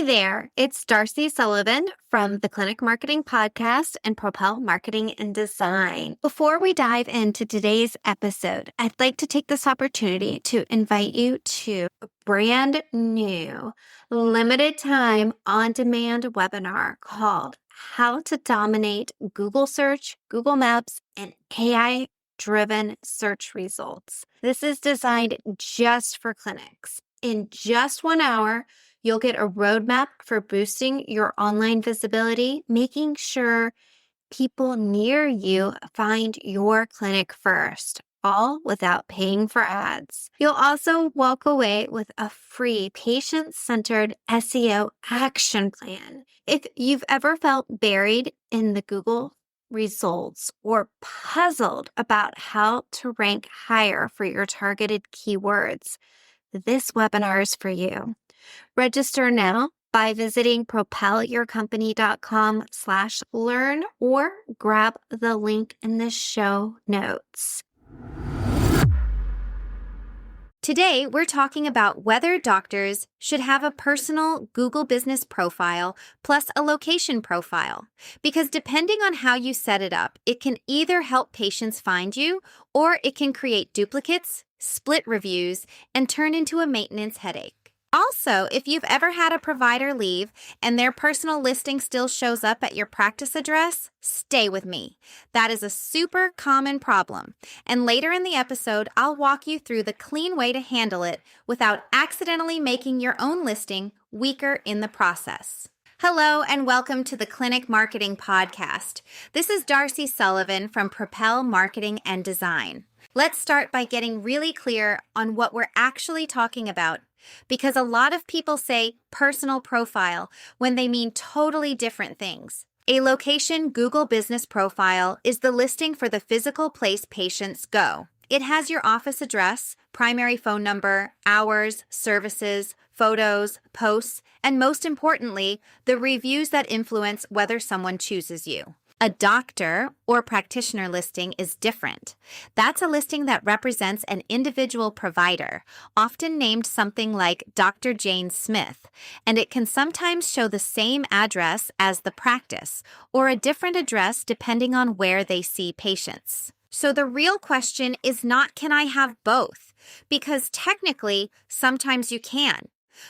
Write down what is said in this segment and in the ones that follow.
there, it's Darcy Sullivan from the Clinic Marketing Podcast and Propel Marketing and Design. Before we dive into today's episode, I'd like to take this opportunity to invite you to a brand new, limited time, on-demand webinar called How to Dominate Google Search, Google Maps, and AI-driven search results. This is designed just for clinics. In just 1 hour, you'll get a roadmap for boosting your online visibility, making sure people near you find your clinic first, all without paying for ads. You'll also walk away with a free patient-centered SEO action plan. If you've ever felt buried in the Google results or puzzled about how to rank higher for your targeted keywords, this webinar is for you. Register now by visiting propelyourcompany.com/learn or grab the link in the show notes. Today, we're talking about whether doctors should have a personal Google business profile plus a location profile, because depending on how you set it up, it can either help patients find you or it can create duplicates, split reviews, and turn into a maintenance headache. Also, if you've ever had a provider leave and their personal listing still shows up at your practice address, stay with me. That is a super common problem. And later in the episode, I'll walk you through the clean way to handle it without accidentally making your own listing weaker in the process. Hello and welcome to the Clinic Marketing Podcast. This is Darcy Sullivan from Propel Marketing and Design. Let's start by getting really clear on what we're actually talking about, because a lot of people say personal profile when they mean totally different things. A location Google business profile is the listing for the physical place patients go. It has your office address, primary phone number, hours, services, photos, posts, and most importantly, the reviews that influence whether someone chooses you. A doctor or practitioner listing is different. That's a listing that represents an individual provider, often named something like Dr. Jane Smith, and it can sometimes show the same address as the practice or a different address depending on where they see patients. So the real question is not, can I have both? Because technically, sometimes you can.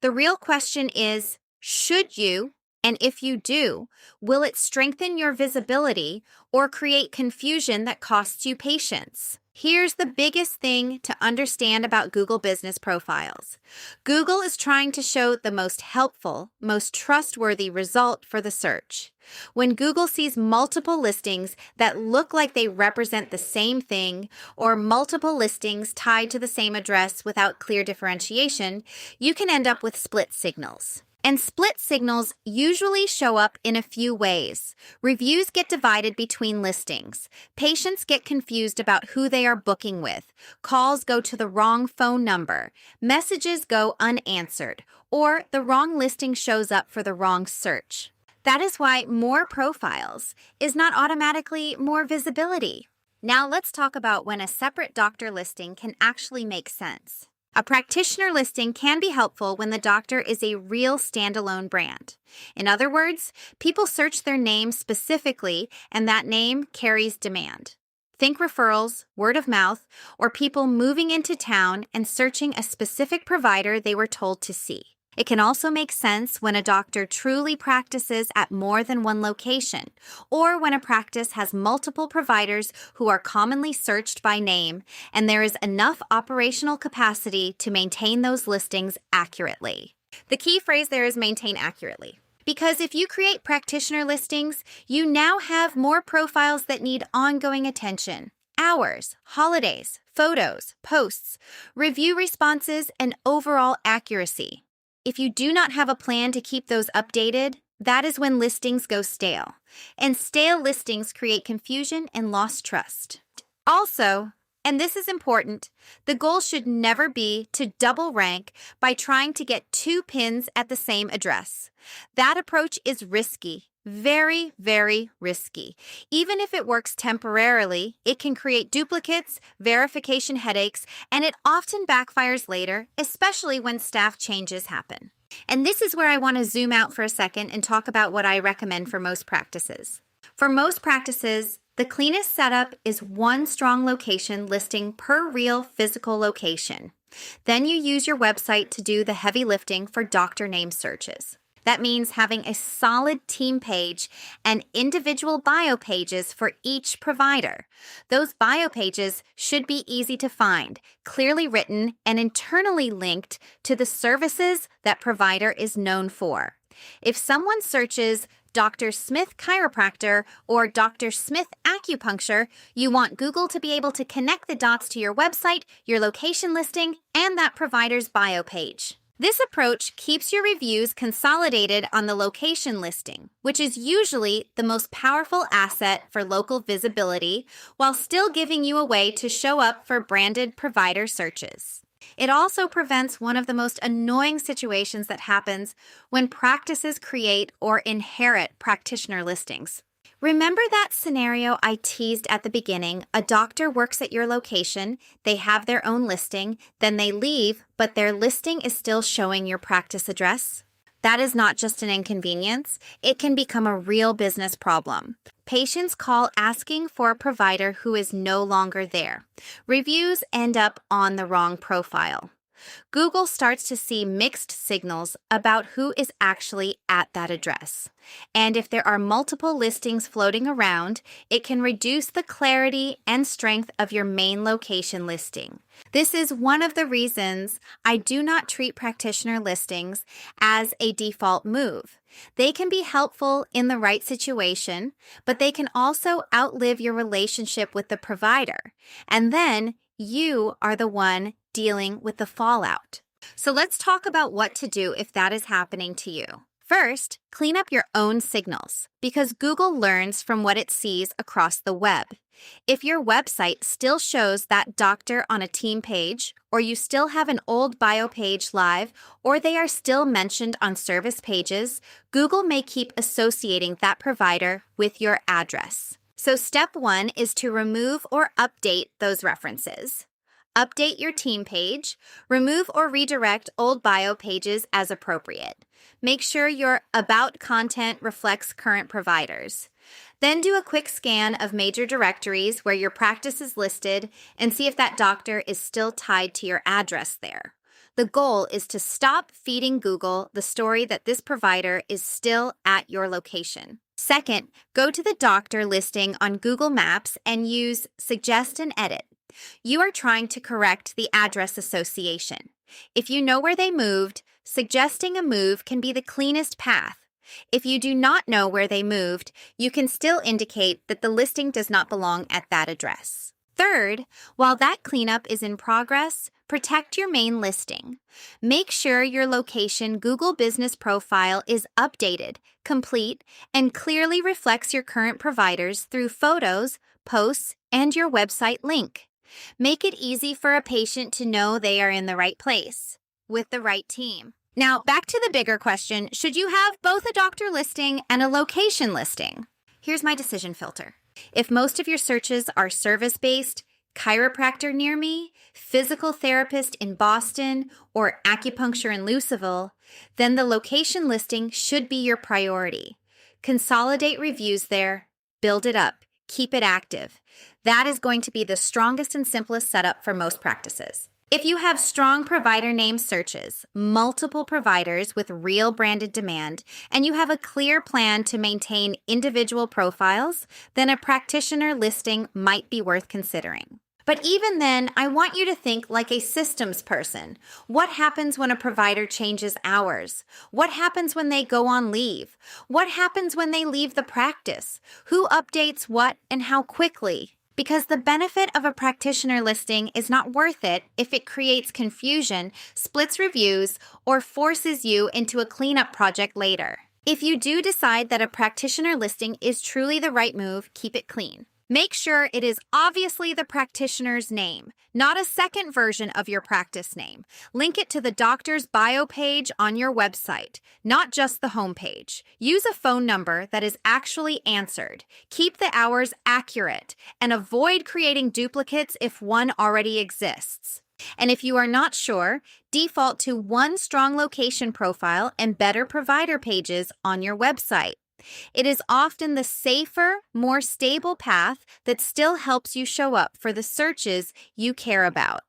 The real question is, should you? And if you do, will it strengthen your visibility or create confusion that costs you patients? Here's the biggest thing to understand about Google business profiles. Google is trying to show the most helpful, most trustworthy result for the search. When Google sees multiple listings that look like they represent the same thing, or multiple listings tied to the same address without clear differentiation, you can end up with split signals. And split signals usually show up in a few ways. Reviews get divided between listings. Patients get confused about who they are booking with. Calls go to the wrong phone number. Messages go unanswered. Or the wrong listing shows up for the wrong search. That is why more profiles is not automatically more visibility. Now let's talk about when a separate doctor listing can actually make sense. A practitioner listing can be helpful when the doctor is a real standalone brand. In other words, people search their name specifically, and that name carries demand. Think referrals, word of mouth, or people moving into town and searching a specific provider they were told to see. It can also make sense when a doctor truly practices at more than one location, or when a practice has multiple providers who are commonly searched by name, and there is enough operational capacity to maintain those listings accurately. The key phrase there is maintain accurately. Because if you create practitioner listings, you now have more profiles that need ongoing attention. Hours, holidays, photos, posts, review responses, and overall accuracy. If you do not have a plan to keep those updated, that is when listings go stale. And stale listings create confusion and lost trust. Also, and this is important, the goal should never be to double rank by trying to get 2 pins at the same address. That approach is risky. Very, very risky. Even if it works temporarily, it can create duplicates, verification headaches, and it often backfires later, especially when staff changes happen. And this is where I want to zoom out for a second and talk about what I recommend for most practices. For most practices, the cleanest setup is one strong location listing per real physical location. Then you use your website to do the heavy lifting for doctor name searches. That means having a solid team page and individual bio pages for each provider. Those bio pages should be easy to find, clearly written, and internally linked to the services that provider is known for. If someone searches Dr. Smith Chiropractor or Dr. Smith Acupuncture, you want Google to be able to connect the dots to your website, your location listing, and that provider's bio page. This approach keeps your reviews consolidated on the location listing, which is usually the most powerful asset for local visibility, while still giving you a way to show up for branded provider searches. It also prevents one of the most annoying situations that happens when practices create or inherit practitioner listings. Remember that scenario I teased at the beginning? A doctor works at your location, they have their own listing, then they leave, but their listing is still showing your practice address? That is not just an inconvenience, it can become a real business problem. Patients call asking for a provider who is no longer there. Reviews end up on the wrong profile. Google starts to see mixed signals about who is actually at that address. And if there are multiple listings floating around, it can reduce the clarity and strength of your main location listing. This is one of the reasons I do not treat practitioner listings as a default move. They can be helpful in the right situation, but they can also outlive your relationship with the provider. And then you are the one dealing with the fallout. So let's talk about what to do if that is happening to you. First, clean up your own signals because Google learns from what it sees across the web. If your website still shows that doctor on a team page, or you still have an old bio page live, or they are still mentioned on service pages, Google may keep associating that provider with your address. So step 1 is to remove or update those references. Update your team page, remove or redirect old bio pages as appropriate. Make sure your About content reflects current providers. Then do a quick scan of major directories where your practice is listed and see if that doctor is still tied to your address there. The goal is to stop feeding Google the story that this provider is still at your location. Second, go to the doctor listing on Google Maps and use Suggest and Edit. You are trying to correct the address association. If you know where they moved, suggesting a move can be the cleanest path. If you do not know where they moved, you can still indicate that the listing does not belong at that address. Third, while that cleanup is in progress, protect your main listing. Make sure your location Google Business profile is updated, complete, and clearly reflects your current providers through photos, posts, and your website link. Make it easy for a patient to know they are in the right place, with the right team. Now, back to the bigger question, should you have both a doctor listing and a location listing? Here's my decision filter. If most of your searches are service-based, chiropractor near me, physical therapist in Boston, or acupuncture in Luceville, then the location listing should be your priority. Consolidate reviews there, build it up, keep it active. That is going to be the strongest and simplest setup for most practices. If you have strong provider name searches, multiple providers with real branded demand, and you have a clear plan to maintain individual profiles, then a practitioner listing might be worth considering. But even then, I want you to think like a systems person. What happens when a provider changes hours? What happens when they go on leave? What happens when they leave the practice? Who updates what and how quickly? Because the benefit of a practitioner listing is not worth it if it creates confusion, splits reviews, or forces you into a cleanup project later. If you do decide that a practitioner listing is truly the right move, keep it clean. Make sure it is obviously the practitioner's name, not a second version of your practice name. Link it to the doctor's bio page on your website, not just the homepage. Use a phone number that is actually answered. Keep the hours accurate and avoid creating duplicates if one already exists. And if you are not sure, default to one strong location profile and better provider pages on your website. It is often the safer, more stable path that still helps you show up for the searches you care about.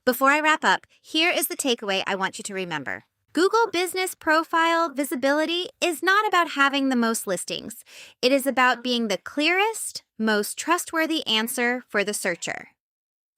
Before I wrap up, here is the takeaway I want you to remember. Google Business Profile visibility is not about having the most listings. It is about being the clearest, most trustworthy answer for the searcher.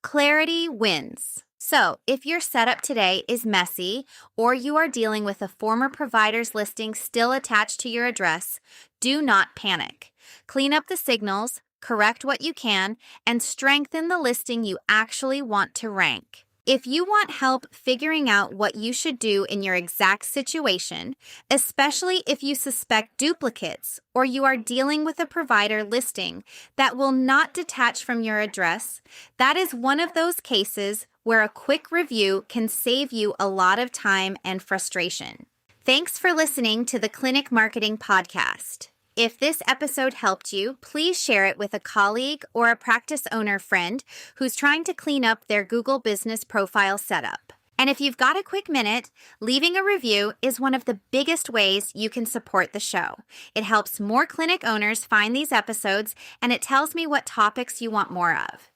Clarity wins. So, if your setup today is messy or you are dealing with a former provider's listing still attached to your address, do not panic. Clean up the signals, correct what you can, and strengthen the listing you actually want to rank. If you want help figuring out what you should do in your exact situation, especially if you suspect duplicates or you are dealing with a provider listing that will not detach from your address, that is one of those cases where a quick review can save you a lot of time and frustration. Thanks for listening to the Clinic Marketing Podcast. If this episode helped you, please share it with a colleague or a practice owner friend who's trying to clean up their Google Business Profile setup. And if you've got a quick minute, leaving a review is one of the biggest ways you can support the show. It helps more clinic owners find these episodes, and it tells me what topics you want more of.